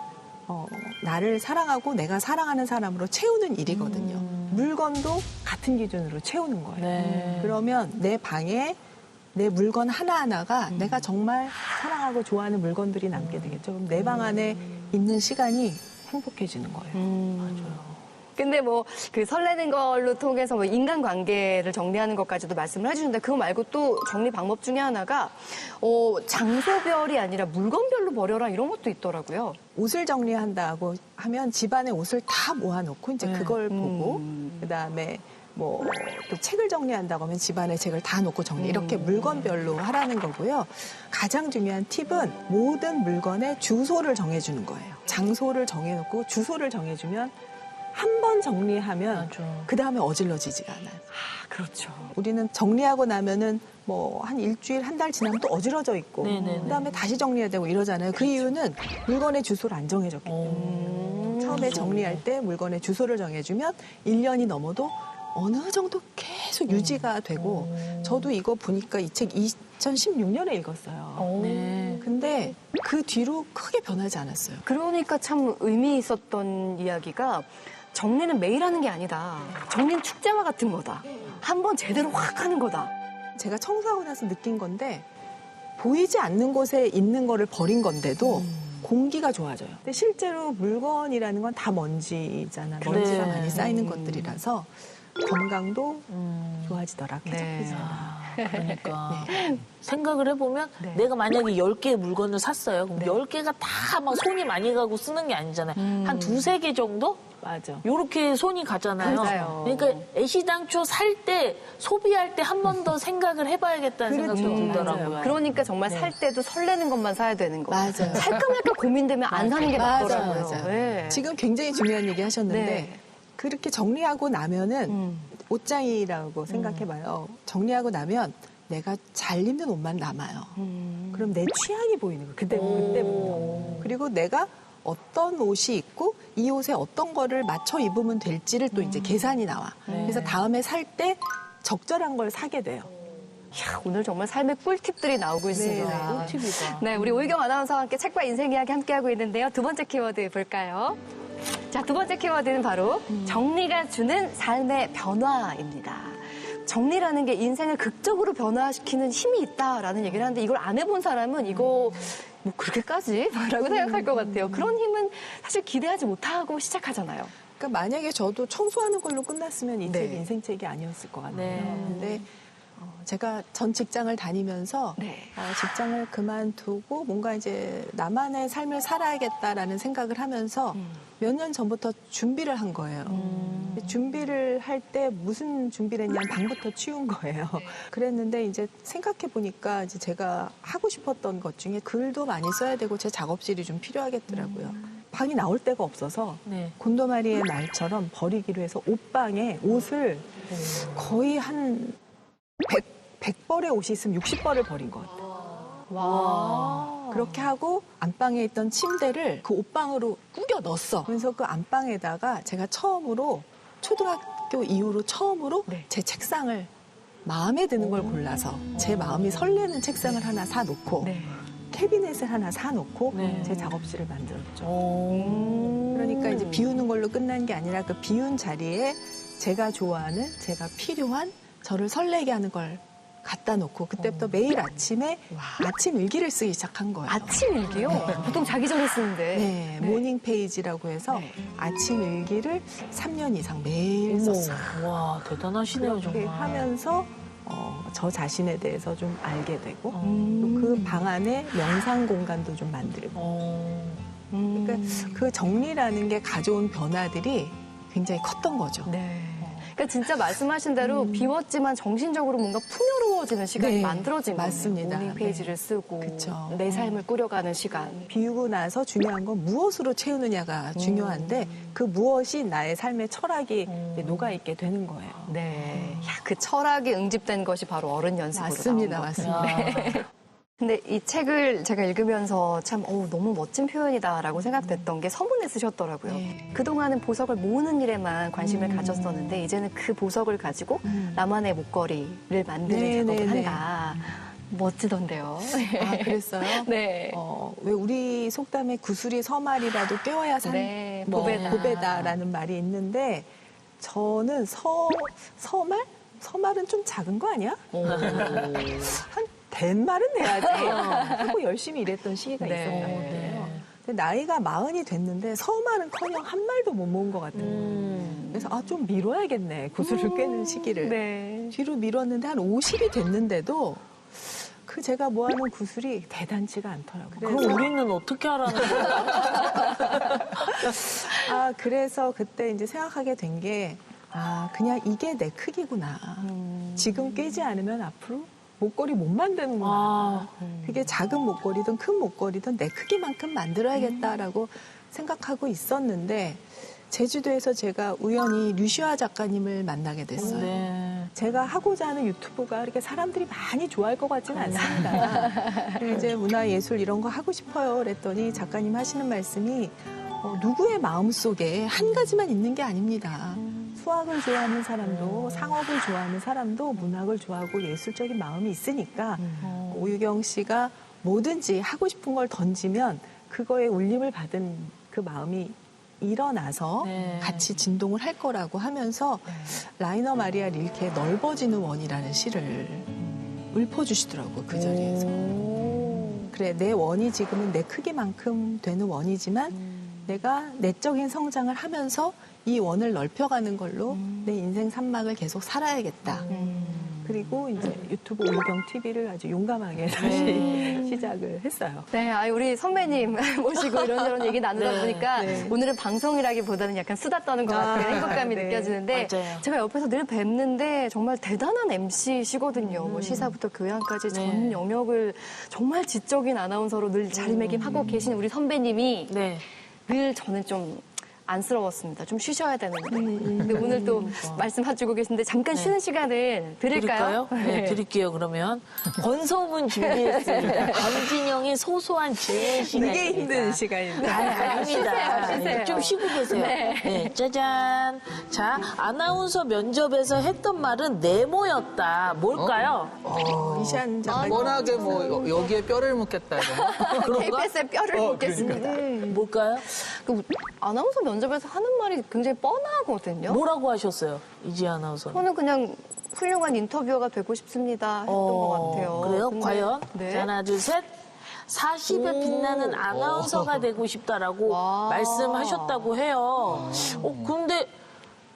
나를 사랑하고 내가 사랑하는 사람으로 채우는 일이거든요. 물건도 같은 기준으로 채우는 거예요. 네. 그러면 내 방에 내 물건 하나하나가 내가 정말 사랑하고 좋아하는 물건들이 남게 되겠죠. 그럼 내 방 안에 있는 시간이 행복해지는 거예요. 맞아요. 근데 뭐 그 설레는 걸로 통해서 뭐 인간관계를 정리하는 것까지도 말씀을 해주는데 그거 말고 또 정리 방법 중에 하나가 장소별이 아니라 물건별로 버려라 이런 것도 있더라고요. 옷을 정리한다고 하면 집안에 옷을 다 모아놓고 이제 그걸 보고 그다음에 뭐 또 책을 정리한다고 하면 집안에 책을 다 놓고 정리 이렇게 물건별로 하라는 거고요. 가장 중요한 팁은 모든 물건의 주소를 정해주는 거예요. 장소를 정해놓고 주소를 정해주면 한 번 정리하면 맞아. 그 다음에 어질러지지가 않아요. 그렇죠. 우리는 정리하고 나면은 뭐 한 일주일, 한 달 지나면 또 어지러져 있고 네네네. 그다음에 다시 정리해야 되고 이러잖아요. 그 이유는 물건의 주소를 안 정해졌기 때문에. 처음에 정리할 때 물건의 주소를 정해주면 1년이 넘어도 어느 정도 계속 유지가 되고 저도 이거 보니까 이 책 2016년에 읽었어요. 네. 근데 그 뒤로 크게 변하지 않았어요. 그러니까 참 의미 있었던 이야기가 정리는 매일 하는 게 아니다. 정리는 축제와 같은 거다. 한번 제대로 확 하는 거다. 제가 청소하고 나서 느낀 건데 보이지 않는 곳에 있는 거를 버린 건데도 공기가 좋아져요. 근데 실제로 물건이라는 건 다 먼지잖아. 먼지가 많이 쌓이는 것들이라서 건강도 좋아지더라. 쾌적해지더라. 그러니까 생각을 해보면 내가 만약에 10개의 물건을 샀어요. 그럼 10개가 다 막 손이 많이 가고 쓰는 게 아니잖아요. 한 2-3개 정도? 맞아. 요렇게 손이 가잖아요. 맞아요. 그러니까 애시당초 살 때, 소비할 때 한 번 더 생각을 해봐야겠다는 그렇죠. 생각이 들더라고요. 맞아요. 그러니까 정말 살 때도 설레는 것만 사야 되는 거. 맞아요. 살까 말까 고민되면 안 사는 게 맞더라고요. 맞아요. 네. 지금 굉장히 중요한 얘기 하셨는데 네. 그렇게 정리하고 나면은 옷장이라고 생각해봐요. 정리하고 나면 내가 잘 입는 옷만 남아요. 그럼 내 취향이 보이는 거예요. 그때부터. 그리고 내가 어떤 옷이 있고 이 옷에 어떤 거를 맞춰 입으면 될지를 또 이제 계산이 나와. 그래서 다음에 살 때 적절한 걸 사게 돼요. 이야, 오늘 정말 삶의 꿀팁들이 나오고 있습니다. 꿀팁이다. 네, 우리 오유경 아나운서와 함께 책과 인생 이야기 함께하고 있는데요. 두 번째 키워드 볼까요? 자, 두 번째 키워드는 바로 정리가 주는 삶의 변화입니다. 정리라는 게 인생을 극적으로 변화시키는 힘이 있다라는 얘기를 하는데 이걸 안 해본 사람은 이거 뭐 그렇게까지? 라고 생각할 것 같아요. 그런 힘은 사실 기대하지 못하고 시작하잖아요. 그러니까 만약에 저도 청소하는 걸로 끝났으면 이 네. 책이 인생책이 아니었을 것 같아요. 네. 근데 제가 전 직장을 다니면서 네. 직장을 그만두고 뭔가 이제 나만의 삶을 살아야겠다라는 생각을 하면서 몇 년 전부터 준비를 한 거예요. 준비를 할 때 무슨 준비를 했냐면 방부터 치운 거예요. 그랬는데 이제 생각해 보니까 이제 제가 하고 싶었던 것 중에 글도 많이 써야 되고 제 작업실이 좀 필요하겠더라고요. 방이 나올 데가 없어서 네. 곤도마리의 말처럼 버리기로 해서 옷방에 옷을 거의 한 100벌의 옷이 있으면 60벌을 버린 것 같아요. 와. 그렇게 하고 안방에 있던 침대를 그 옷방으로 꾸겨 넣었어. 그래서 그 안방에다가 제가 처음으로 초등학교 이후로 처음으로 네. 제 책상을 마음에 드는 걸 골라서 제 마음이 설레는 책상을 하나 사놓고 네. 캐비넷을 하나 사놓고 네. 제 작업실을 만들었죠. 오. 그러니까 이제 비우는 걸로 끝난 게 아니라 그 비운 자리에 제가 좋아하는, 제가 필요한, 저를 설레게 하는 걸 갖다 놓고 그때부터 매일 아침에 아침 일기를 쓰기 시작한 거예요. 아침 일기요? 보통 자기 전에 쓰는데. 네, 모닝 페이지라고 해서 네. 아침 일기를 3년 이상 매일 썼어요. 와, 대단하시네요, 그렇게 정말. 하면서 저 자신에 대해서 좀 알게 되고 그 방 안에 명상 공간도 좀 만들고 그러니까 그 정리라는 게 가져온 변화들이 굉장히 컸던 거죠. 네. 그러니까 진짜 말씀하신 대로 비웠지만 정신적으로 뭔가 풍요로워지는 시간이 네, 만들어진 거네요. 맞습니다. 모닝 페이지를 쓰고 그쵸. 내 삶을 꾸려가는 시간. 비우고 나서 중요한 건 무엇으로 채우느냐가 중요한데 그 무엇이 나의 삶의 철학이 녹아있게 되는 거예요. 네. 야, 그 철학이 응집된 것이 바로 어른 연습으로 맞습니다. 나온 것. 맞습니다. 근데 이 책을 제가 읽으면서 참 너무 멋진 표현이다라고 생각됐던 게 서문에 쓰셨더라고요. 네. 그동안은 보석을 모으는 일에만 관심을 가졌었는데 이제는 그 보석을 가지고 나만의 목걸이를 만드는 네, 작업을 네, 네. 한다. 멋지던데요. 아, 그랬어요? 네. 왜 우리 속담에 구슬이 서말이라도 꿰어야 네, 뭐, 보배다. 보배다라는 말이 있는데 저는 서말? 서말은 좀 작은 거 아니야? 한 댄말은 해야지 하고 열심히 일했던 시기가 네. 있었단 말이에요. 근데 나이가 40이 됐는데 서말은커녕 한 말도 못 모은 것 같은 거예요. 그래서 좀 미뤄야겠네 구슬을 꿰는 시기를. 네. 뒤로 뒤로 미뤘는데 한 50이 됐는데도 그 제가 모아놓은 구슬이 대단치가 않더라고요. 그럼 우리는 어떻게 하라는 거야? 그래서 그때 이제 생각하게 된 게, 그냥 이게 내 크기구나. 지금 꿰지 않으면 앞으로 목걸이 못 만드는구나. 그게 작은 목걸이든 큰 목걸이든 내 크기만큼 만들어야겠다라고 생각하고 있었는데, 제주도에서 제가 우연히 류시아 작가님을 만나게 됐어요. 네. 제가 하고자 하는 유튜브가 그렇게 사람들이 많이 좋아할 것 같지는 않습니다. 그리고 이제 문화예술 이런 거 하고 싶어요. 그랬더니 작가님 하시는 말씀이 누구의 마음속에 한 가지만 있는 게 아닙니다. 수학을 좋아하는 사람도 상업을 좋아하는 사람도 문학을 좋아하고 예술적인 마음이 있으니까 오유경 씨가 뭐든지 하고 싶은 걸 던지면 그거에 울림을 받은 그 마음이 일어나서 네. 같이 진동을 할 거라고 하면서 라이너 마리아 릴케의 넓어지는 원이라는 시를 읊어주시더라고요. 그 자리에서. 그래, 내 원이 지금은 내 크기만큼 되는 원이지만 내가 내적인 성장을 하면서 이 원을 넓혀가는 걸로 내 인생 산막을 계속 살아야겠다. 그리고 이제 유튜브 오유경 TV를 아주 용감하게 다시 시작을 했어요. 네, 우리 선배님 모시고 이런저런 얘기 나누다 보니까 오늘은 방송이라기보다는 약간 수다 떠는 것 같은 행복감이 네. 느껴지는데 맞아요. 제가 옆에서 늘 뵙는데 정말 대단한 MC시거든요. 뭐 시사부터 교양까지 전 영역을 정말 지적인 아나운서로 늘 자리매김하고 계신 우리 선배님이 네. 늘 저는 좀 안쓰러웠습니다. 좀 쉬셔야 되는데. 근데 오늘 또 말씀해주고 계신데 잠깐 쉬는 시간을 드릴까요? 네, 드릴게요, 그러면. 권소문 준비했습니다. 권진영의 소소한 질문 시간입니다. 되게 힘든 시간인데. 아닙니다. 쉬세요. 좀 쉬고 계세요. 네, 짜잔. 자, 아나운서 면접에서 했던 말은 네모였다. 뭘까요? 이시안 장관. 워낙에 뭐 여기에 뼈를 묻겠다. 그런가? KBS의 뼈를 묻겠습니다. 뭘까요? 그 아나운서 면접에서 하는 말이 굉장히 뻔하거든요. 뭐라고 하셨어요? 이지 아나운서. 저는 그냥 훌륭한 인터뷰어가 되고 싶습니다 했던 것 같아요. 그래요? 근데- 과연? 네. 자, 하나, 둘, 셋. 40에 빛나는 아나운서가 되고 싶다라고 와. 말씀하셨다고 해요. 근데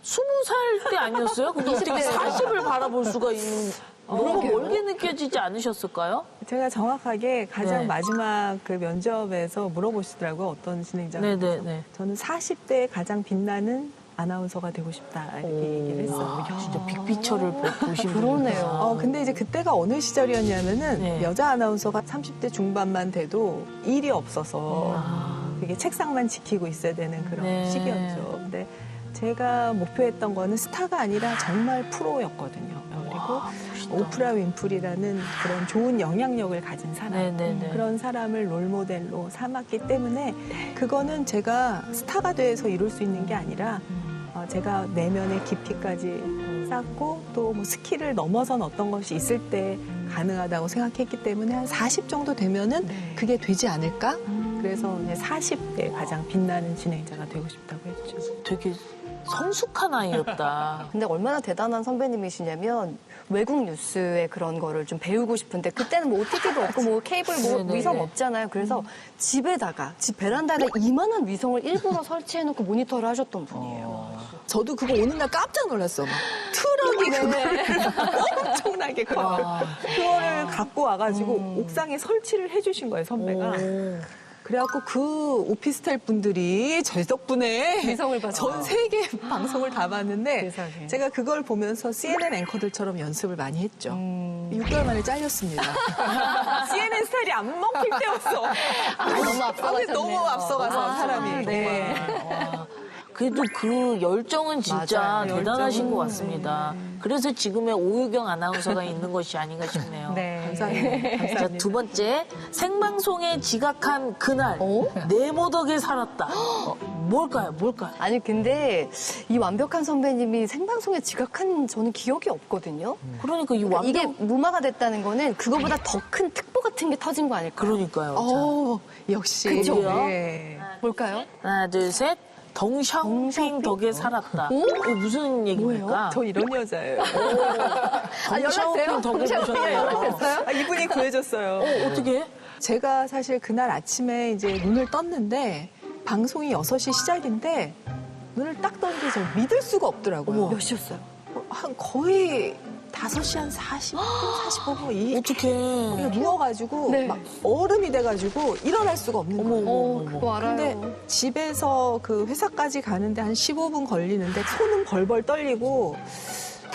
20살 때 아니었어요? 근데 어떻게 40을 바라볼 수가 있는, 너무 멀게 느껴지지 않으셨을까요? 제가 정확하게 가장 네. 마지막 그 면접에서 물어보시더라고요. 어떤 진행자가. 네네네. 저는 40대에 가장 빛나는 아나운서가 되고 싶다. 이렇게 얘기를 했어요. 진짜 빅피처를 보신 그러네요. 근데 이제 그때가 어느 시절이었냐면은 네. 여자 아나운서가 30대 중반만 돼도 일이 없어서 되게 책상만 지키고 있어야 되는 그런 네. 시기였죠. 근데 제가 목표했던 거는 스타가 아니라 정말 프로였거든요. 그리고 오프라 윈프리라는 그런 좋은 영향력을 가진 사람. 네네네. 그런 사람을 롤모델로 삼았기 때문에 그거는 제가 스타가 돼서 이룰 수 있는 게 아니라 제가 내면의 깊이까지 쌓고 또 뭐 스킬을 넘어선 어떤 것이 있을 때 가능하다고 생각했기 때문에 한 40 정도 되면은 그게 되지 않을까? 그래서 이제 40대 가장 빛나는 진행자가 되고 싶다고 했죠. 되게 성숙한 아이였다. 근데 얼마나 대단한 선배님이시냐면 외국 뉴스의 그런 거를 좀 배우고 싶은데 그때는 뭐 OTT도 없고 뭐 케이블 뭐 네네네. 위성 없잖아요. 그래서 집에다가 집 베란다에 이만한 위성을 일부러 설치해놓고 모니터를 하셨던 분이에요. 저도 그거 오는 날 깜짝 놀랐어. 막 트럭이 그걸 엄청나게 그거를 갖고 와가지고 옥상에 설치를 해주신 거예요, 선배가. 그래갖고 그 오피스텔 분들이 저희 덕분에 위성을 봤어요. 전 세계 방송을 다 봤는데 세상에. 제가 그걸 보면서 CNN 앵커들처럼 연습을 많이 했죠. 6개월 만에 잘렸습니다. CNN 스타일이 안 먹힐 때였어. 너무 앞서가셨네요. 너무 앞서가서 사람이. 네. 그래도 그 열정은 진짜 맞아요. 대단하신 열정은, 것 같습니다. 그래서 지금의 오유경 아나운서가 있는 것이 아닌가 싶네요. 감사합니다. 자, 두 번째. 생방송에 지각한 그날. 네모덕에 살았다. 뭘까요? 아니 근데 이 완벽한 선배님이 생방송에 지각한 저는 기억이 없거든요. 그러니까 이 완벽. 이게 무마가 됐다는 거는 그거보다 더 큰 특보 같은 게 터진 거 아닐까요? 그러니까요. 역시. 그쵸? 네. 뭘까요? 하나, 둘, 셋. 덩샤오핑 덕에 살았다. 이거 무슨 얘기입니까? 저 이런 여자예요. 덩샤오핑 덕에 보셨네요. 이분이 구해줬어요. 어떻게? 제가 사실 그날 아침에 이제 눈을 떴는데 방송이 6시 시작인데 눈을 딱 떴는데 저 믿을 수가 없더라고요. 몇 시였어요? 한 거의 5시 한 40분, 45분 이 어떻게? 그냥 누워가지고 네. 막 얼음이 돼가지고 일어날 수가 없는 거예요. 그거 알아요. 근데 집에서 그 회사까지 가는데 한 15분 걸리는데 손은 벌벌 떨리고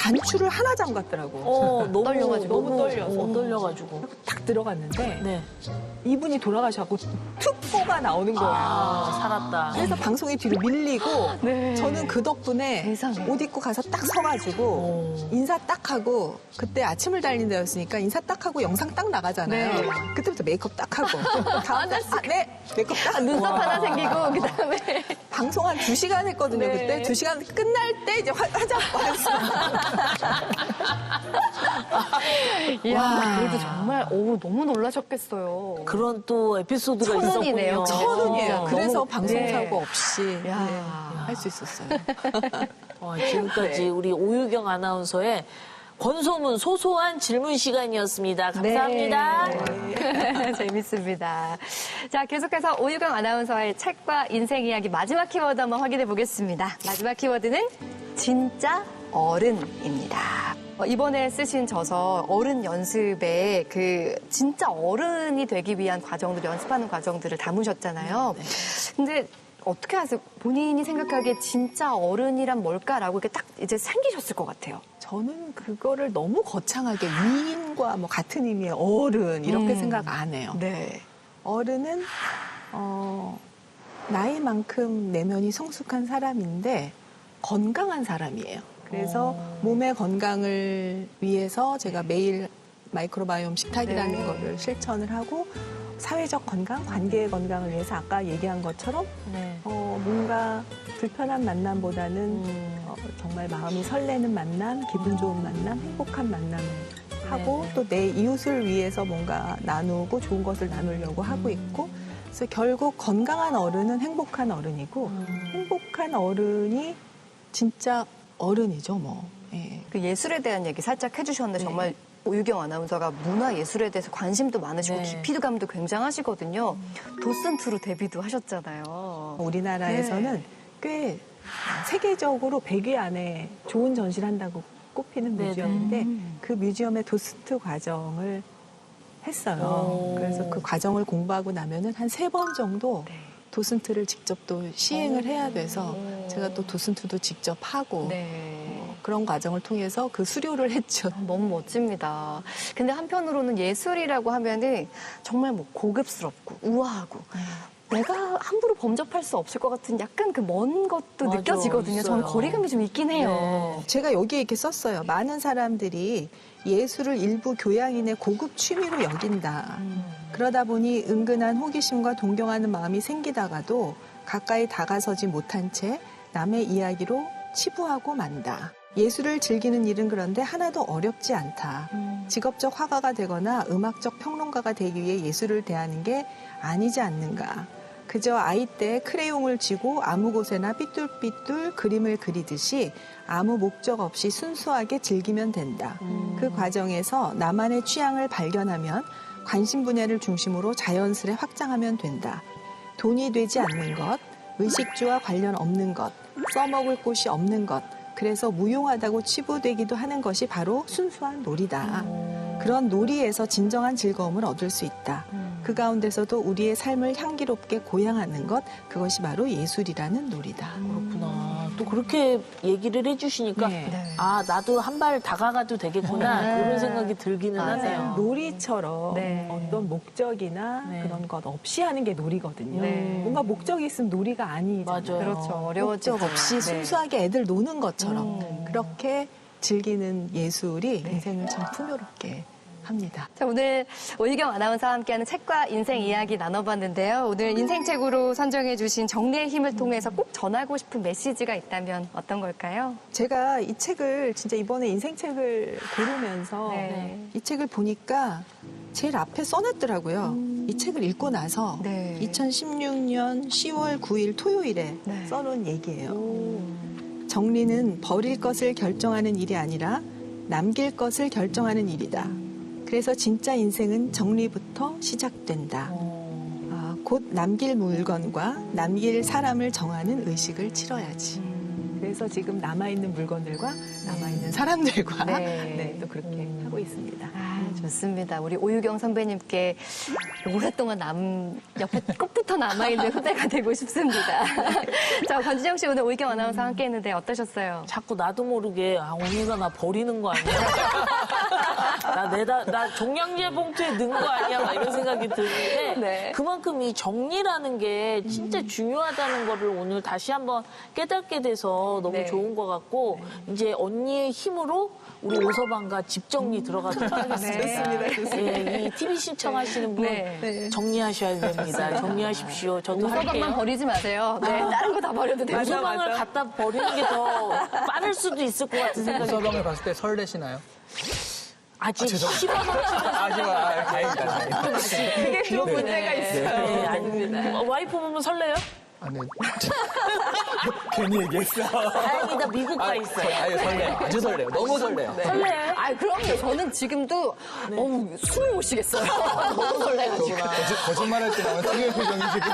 단추를 하나 잠갔더라고. 너무 떨려가지고. 너무 떨려서. 떨려가지고. 딱 들어갔는데 네. 이분이 돌아가셔갖고 특보가 나오는 거예요. 살았다. 그래서 방송이 뒤로 밀리고 네. 저는 그 덕분에 세상에. 옷 입고 가서 딱 서가지고 인사 딱 하고 그때 아침을 달린 데였으니까 인사 딱 하고 영상 딱 나가잖아요. 네. 그때부터 메이크업 딱 하고 다음날 네 메이크업 딱 눈썹 하나 생기고 그다음에 방송 한 2시간 했거든요. 네. 그때 2시간 끝날 때 이제 화장하고 이야, 그래도 정말 너무 놀라셨겠어요. 그런 또 에피소드가 천운이네요. 있었군요. 천운이에요. 너무- 그래서 방송 네. 사고 없이 야. 할 수 있었어요. 지금까지 우리 오유경 아나운서의 권소문 소소한 질문 시간이었습니다. 감사합니다. 네. 재밌습니다. 자, 계속해서 오유경 아나운서의 책과 인생 이야기 마지막 키워드 한번 확인해 보겠습니다. 마지막 키워드는 진짜 어른입니다. 이번에 쓰신 저서 어른 연습에 그 진짜 어른이 되기 위한 과정들, 연습하는 과정들을 담으셨잖아요. 근데 어떻게 하세요? 본인이 생각하기에 진짜 어른이란 뭘까라고 이렇게 딱 이제 생기셨을 것 같아요. 저는 그거를 너무 거창하게 위인과 뭐 같은 의미의 어른 이렇게 생각 안 해요. 네. 어른은 나이만큼 내면이 성숙한 사람인데 건강한 사람이에요. 그래서 몸의 건강을 위해서 제가 매일 마이크로바이옴 식탁이라는 네. 거를 실천을 하고 사회적 건강, 관계의 건강을 위해서 아까 얘기한 것처럼 네. 뭔가 불편한 만남보다는 정말 마음이 설레는 만남, 기분 좋은 만남, 행복한 만남을 하고 또 내 이웃을 위해서 뭔가 나누고 좋은 것을 나누려고 하고 있고 그래서 결국 건강한 어른은 행복한 어른이고 행복한 어른이 진짜 어른이죠, 뭐. 예. 그 예술에 대한 얘기 살짝 해주셨는데 네. 정말 오유경 아나운서가 문화 예술에 대해서 관심도 많으시고 네. 깊이감도 굉장하시거든요. 도슨트로 데뷔도 하셨잖아요. 우리나라에서는 네. 꽤 세계적으로 100위 안에 좋은 전시를 한다고 꼽히는 네, 뮤지엄인데 그 뮤지엄의 도슨트 과정을 했어요. 그래서 그 과정을 공부하고 나면은 한 3번 정도 네. 도슨트를 직접 또 시행을 해야 돼서 제가 또 도슨트도 직접 하고 네. 그런 과정을 통해서 그 수료를 했죠. 너무 멋집니다. 근데 한편으로는 예술이라고 하면은 정말 뭐 고급스럽고 우아하고 내가 함부로 범접할 수 없을 것 같은 약간 그 먼 것도 맞아, 느껴지거든요. 저는 있어요. 거리감이 좀 있긴 해요. 제가 여기에 이렇게 썼어요. 많은 사람들이 예술을 일부 교양인의 고급 취미로 여긴다. 그러다 보니 은근한 호기심과 동경하는 마음이 생기다가도 가까이 다가서지 못한 채 남의 이야기로 치부하고 만다. 예술을 즐기는 일은 그런데 하나도 어렵지 않다. 직업적 화가가 되거나 음악적 평론가가 되기 위해 예술을 대하는 게 아니지 않는가. 그저 아이 때 크레용을 쥐고 아무 곳에나 삐뚤삐뚤 그림을 그리듯이 아무 목적 없이 순수하게 즐기면 된다. 그 과정에서 나만의 취향을 발견하면 관심 분야를 중심으로 자연스레 확장하면 된다. 돈이 되지 않는 것, 의식주와 관련 없는 것, 써먹을 곳이 없는 것, 그래서 무용하다고 치부되기도 하는 것이 바로 순수한 놀이다. 그런 놀이에서 진정한 즐거움을 얻을 수 있다. 그 가운데서도 우리의 삶을 향기롭게 고양하는 것, 그것이 바로 예술이라는 놀이다. 그렇구나. 또 그렇게 얘기를 해주시니까 네. 아 나도 한 발 다가가도 되겠구나 네. 그런 생각이 들기는 하네요. 놀이처럼 네. 어떤 목적이나 네. 그런 것 없이 하는 게 놀이거든요. 네. 뭔가 목적이 있으면 놀이가 아니잖아요. 맞아요. 그렇죠. 어려워지죠. 목적 없이 네. 순수하게 애들 노는 것처럼 그렇게 즐기는 예술이 인생을 참 풍요롭게 합니다. 자, 오늘 오유경 아나운서와 함께하는 책과 인생 이야기 나눠봤는데요. 오늘 인생책으로 선정해 주신 정리의 힘을 통해서 꼭 전하고 싶은 메시지가 있다면 어떤 걸까요? 제가 이 책을 진짜 이번에 인생책을 고르면서 네. 이 책을 보니까 제일 앞에 써놨더라고요. 이 책을 읽고 나서 네. 2016년 10월 9일 토요일에 네. 써놓은 얘기예요. 정리는 버릴 것을 결정하는 일이 아니라 남길 것을 결정하는 일이다. 그래서 진짜 인생은 정리부터 시작된다. 곧 남길 물건과 남길 사람을 정하는 의식을 치러야지. 그래서 지금 남아있는 물건들과 남아있는 사람들과 네. 네, 또 그렇게 하고 있습니다. 좋습니다. 우리 오유경 선배님께 오랫동안 옆에 꼭 붙어 남아있는 후배가 되고 싶습니다. 자, 권진영 씨 오늘 오유경 아나운서와 함께 했는데 어떠셨어요? 자꾸 나도 모르게 언니가 나 버리는 거 아니야? 나 종량제 봉투에 넣은 거 아니야? 막 이런 생각이 드는데 네. 그만큼 이 정리라는 게 진짜 중요하다는 거를 오늘 다시 한번 깨닫게 돼서 너무 네. 좋은 것 같고 이제 언니의 힘으로 우리 오서방과 집 정리 들어가도록 하겠습니다. 네, 이 TV 신청하시는 분 네. 정리하셔야 됩니다. 정리하십시오. 저도 오서방만 할게요. 버리지 마세요. 네, 다른 거 다 버려도 돼요. 오서방을 갖다 버리는 게 더 빠를 수도 있을 것 같은 생각이 서방을 봤을 때 설레시나요? 아직 시바가 다행이다. 그게 좀 문제가 있어요. 네, 아닙니다. 와이프 보면 설레요? 아, 네. 괜히 얘기했어. 다행이다, 미국 가 있어요. 아유, 설레요. 아주 설레요. 너무 설레요. 설레요? 아, 그럼요. 저는 지금도 숨이 못 쉬겠어요. 너무 설레가지고. 거짓말할 때 나오는 특유의 표정이 지금.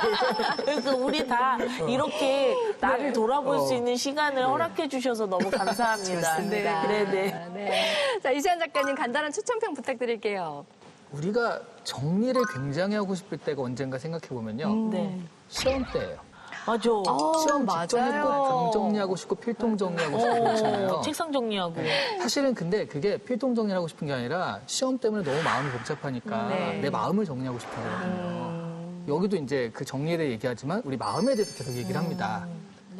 그러니까 우리 다 이렇게 나를 돌아볼 수 있는 시간을 허락해 주셔서 너무 감사합니다. 좋습니다. 네. 네. 자, 이시안 작가님 간단한 추천평 부탁드릴게요. 우리가 정리를 굉장히 하고 싶을 때가 언젠가 생각해보면요. 네. 시험 때예요. 맞아. 시험 직전에 꼭 방 정리하고 싶고 필통 정리하고 싶고 그렇잖아요. 책상 정리하고. 사실은 근데 그게 필통 정리하고 싶은 게 아니라 시험 때문에 너무 마음이 복잡하니까 네. 내 마음을 정리하고 싶은 거거든요. 여기도 이제 그 정리에 대해 얘기하지만 우리 마음에 대해서 계속 얘기를 합니다.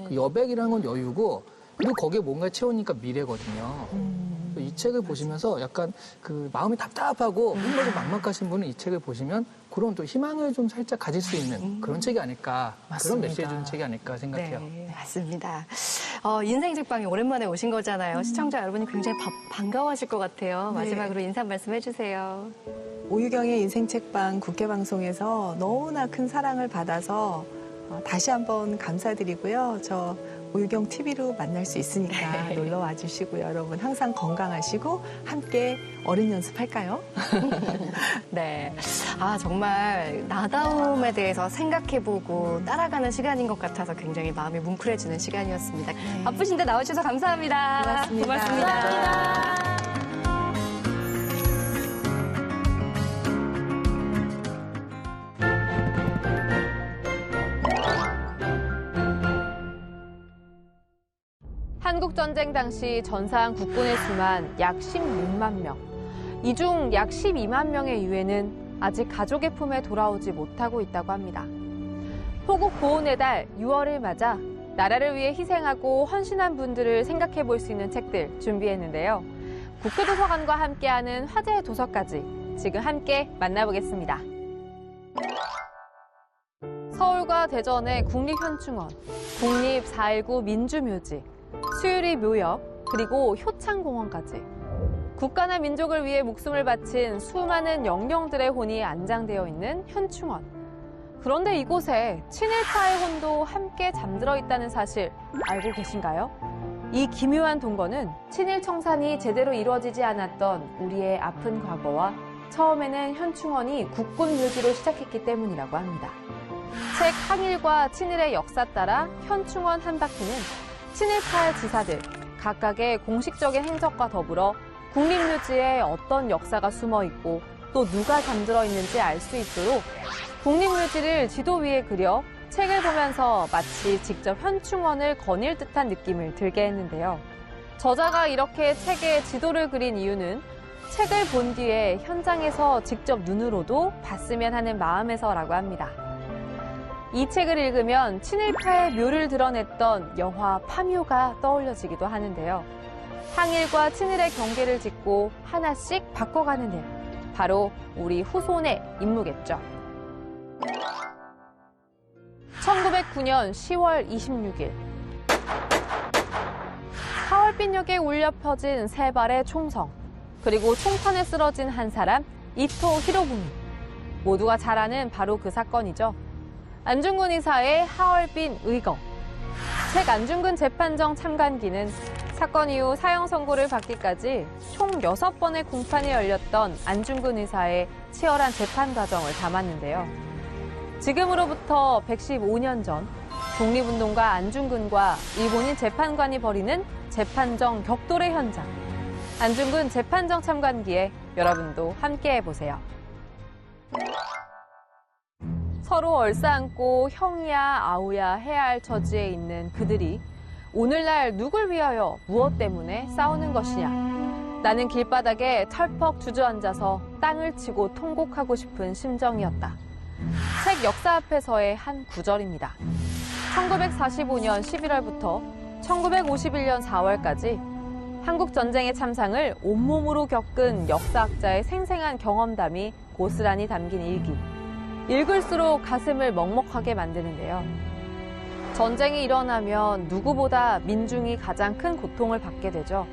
그 여백이라는 건 여유고 그리고 거기에 뭔가 채우니까 미래거든요. 이 책을 보시면서 약간 그 마음이 답답하고 뭔가 좀 막막하신 분은 이 책을 보시면 그런 또 희망을 좀 살짝 가질 수 있는 그런 책이 아닐까, 그런 메시지 주는 책이 아닐까 생각해요. 네, 맞습니다. 인생 책방에 오랜만에 오신 거잖아요. 시청자 여러분이 굉장히 반가워하실 것 같아요. 마지막으로 인사 말씀 해주세요. 오유경의 인생책방 국회방송에서 너무나 큰 사랑을 받아서 다시 한번 감사드리고요. 저 오유경 TV로 만날 수 있으니까 놀러 와주시고요. 여러분 항상 건강하시고 함께 어른 연습할까요? 네. 정말 나다움에 대해서 생각해보고 따라가는 시간인 것 같아서 굉장히 마음이 뭉클해지는 시간이었습니다. 바쁘신데 나와주셔서 감사합니다. 고맙습니다. 한국전쟁 당시 전사한 국군의 수만 약 16만 명. 이 중 약 12만 명의 유해는 아직 가족의 품에 돌아오지 못하고 있다고 합니다. 호국 보훈의 달 6월을 맞아 나라를 위해 희생하고 헌신한 분들을 생각해 볼 수 있는 책들 준비했는데요. 국회도서관과 함께하는 화제의 도서까지 지금 함께 만나보겠습니다. 서울과 대전의 국립현충원, 국립 4.19 민주묘지, 수유리 묘역, 그리고 효창공원까지 국가나 민족을 위해 목숨을 바친 수많은 영령들의 혼이 안장되어 있는 현충원. 그런데 이곳에 친일파의 혼도 함께 잠들어 있다는 사실 알고 계신가요? 이 기묘한 동거는 친일 청산이 제대로 이루어지지 않았던 우리의 아픈 과거와 처음에는 현충원이 국군 묘지로 시작했기 때문이라고 합니다. 책 항일과 친일의 역사 따라 현충원 한 바퀴는 친일파의 지사들, 각각의 공식적인 행적과 더불어 국립묘지에 어떤 역사가 숨어 있고 또 누가 잠들어 있는지 알 수 있도록 국립묘지를 지도 위에 그려 책을 보면서 마치 직접 현충원을 거닐 듯한 느낌을 들게 했는데요. 저자가 이렇게 책에 지도를 그린 이유는 책을 본 뒤에 현장에서 직접 눈으로도 봤으면 하는 마음에서라고 합니다. 이 책을 읽으면 친일파의 묘를 드러냈던 영화 파묘가 떠올려지기도 하는데요. 항일과 친일의 경계를 짓고 하나씩 바꿔가는 일, 바로 우리 후손의 임무겠죠. 1909년 10월 26일 하얼빈역에 울려 퍼진 세 발의 총성, 그리고 총탄에 쓰러진 한 사람, 이토 히로부미. 모두가 잘 아는 바로 그 사건이죠. 안중근 의사의 하얼빈 의거. 책 안중근 재판정 참관기는 사건 이후 사형 선고를 받기까지 총 6번의 공판이 열렸던 안중근 의사의 치열한 재판 과정을 담았는데요. 지금으로부터 115년 전 독립운동가 안중근과 일본인 재판관이 벌이는 재판정 격돌의 현장. 안중근 재판정 참관기에 여러분도 함께 해보세요. 서로 얼싸안고 형이야 아우야 해야 할 처지에 있는 그들이 오늘날 누굴 위하여 무엇 때문에 싸우는 것이냐. 나는 길바닥에 털퍽 주저앉아서 땅을 치고 통곡하고 싶은 심정이었다. 책 역사 앞에서의 한 구절입니다. 1945년 11월부터 1951년 4월까지 한국전쟁의 참상을 온몸으로 겪은 역사학자의 생생한 경험담이 고스란히 담긴 일기. 읽을수록 가슴을 먹먹하게 만드는데요. 전쟁이 일어나면 누구보다 민중이 가장 큰 고통을 받게 되죠.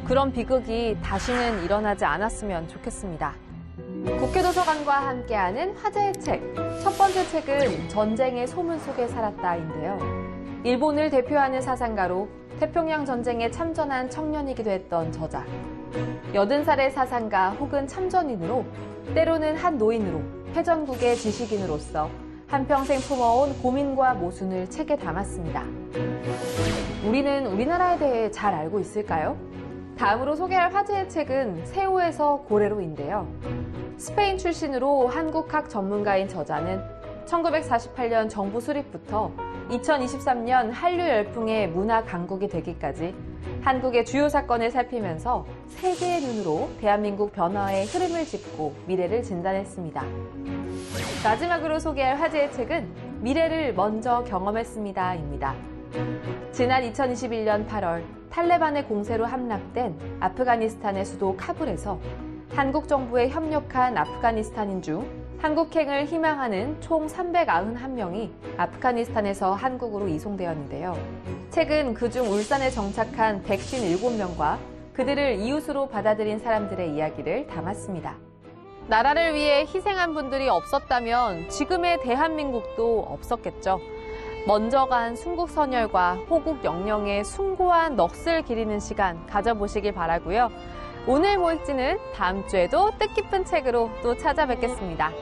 그런 비극이 다시는 일어나지 않았으면 좋겠습니다. 국회도서관과 함께하는 화제의 책. 첫 번째 책은 전쟁의 소문 속에 살았다인데요. 일본을 대표하는 사상가로 태평양 전쟁에 참전한 청년이기도 했던 저자. 80살의 사상가 혹은 참전인으로 때로는 한 노인으로 패전국의 지식인으로서 한평생 품어온 고민과 모순을 책에 담았습니다. 우리는 우리나라에 대해 잘 알고 있을까요? 다음으로 소개할 화제의 책은 세오에서 고래로인데요. 스페인 출신으로 한국학 전문가인 저자는 1948년 정부 수립부터 2023년 한류 열풍의 문화 강국이 되기까지 한국의 주요 사건을 살피면서 세계의 눈으로 대한민국 변화의 흐름을 짚고 미래를 진단했습니다. 마지막으로 소개할 화제의 책은 미래를 먼저 경험했습니다입니다. 지난 2021년 8월 탈레반의 공세로 함락된 아프가니스탄의 수도 카불에서 한국 정부에 협력한 아프가니스탄인 중 한국행을 희망하는 총 391명이 아프가니스탄에서 한국으로 이송되었는데요. 책은 그중 울산에 정착한 157명과 그들을 이웃으로 받아들인 사람들의 이야기를 담았습니다. 나라를 위해 희생한 분들이 없었다면 지금의 대한민국도 없었겠죠. 먼저 간 순국 선열과 호국 영령의 숭고한 넋을 기리는 시간 가져보시길 바라고요. 오늘 모익지는 다음 주에도 뜻깊은 책으로 또 찾아뵙겠습니다.